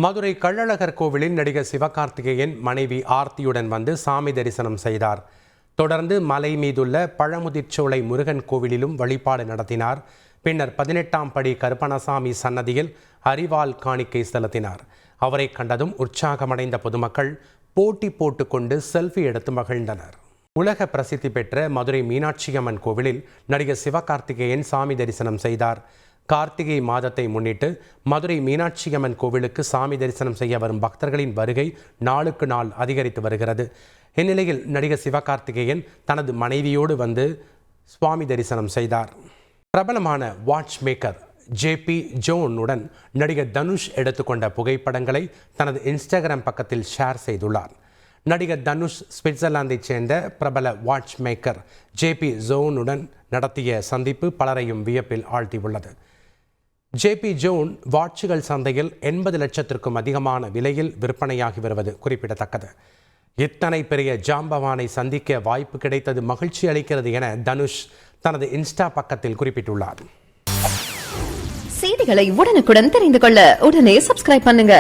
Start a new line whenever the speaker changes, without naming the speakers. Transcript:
மதுரை கள்ளழகர் கோவிலில் நடிகர் சிவகார்த்திகேயன் மனைவி ஆர்த்தியுடன் வந்து சாமி தரிசனம் செய்தார். தொடர்ந்து மலை மீதுள்ள பழமுதிர்ச்சோலை முருகன் கோவிலிலும் வழிபாடு நடத்தினார். பின்னர் 18ஆம் படி கருப்பணசாமி சன்னதியில் அரிவாள் காணிக்கை செலுத்தினார். அவரை கண்டதும் உற்சாகமடைந்த பொதுமக்கள் போட்டி போட்டுக்கொண்டு செல்ஃபி எடுத்து மகிழ்ந்தனர். உலக பிரசித்தி பெற்ற மதுரை மீனாட்சி அம்மன் கோவிலில் நடிகர் சிவகார்த்திகேயன் சாமி தரிசனம் செய்தார். கார்த்திகை மாதத்தை முன்னிட்டு மதுரை மீனாட்சி அம்மன் கோவிலுக்கு சாமி தரிசனம் செய்ய வரும் பக்தர்களின் வருகை நாளுக்கு நாள் அதிகரித்து வருகிறது. இந்நிலையில் நடிகர் சிவகார்த்திகேயன் தனது மனைவியோடு வந்து சுவாமி தரிசனம் செய்தார். பிரபலமான வாட்ச் மேக்கர் ஜேபி ஜோனுடன் நடிகர் தனுஷ் எடுத்துக்கொண்ட புகைப்படங்களை தனது இன்ஸ்டாகிராம் பக்கத்தில் ஷேர் செய்துள்ளார். நடிகர் தனுஷ் சுவிட்சர்லாந்தைச் சேர்ந்த பிரபல வாட்ச் மேக்கர் ஜேபி ஜோனுடன் நடத்திய சந்திப்பு பலரையும் வியப்பில் ஆழ்த்தியுள்ளது. ஜேபி ஜோன் வாட்சுகள் சந்தையில் 80 லட்சத்திற்கும் அதிகமான விலையில் விற்பனையாகி வருவது குறிப்பிடத்தக்கது. இத்தனை பெரிய ஜாம்பவானை சந்திக்க வாய்ப்பு கிடைத்தது மகிழ்ச்சி அளிக்கிறது என தனுஷ் தனது இன்ஸ்டா பக்கத்தில் குறிப்பிட்டுள்ளார்.
செய்திகளை உடனுக்குடன் தெரிந்து கொள்ள உடனே சப்ஸ்கிரைப் பண்ணுங்க.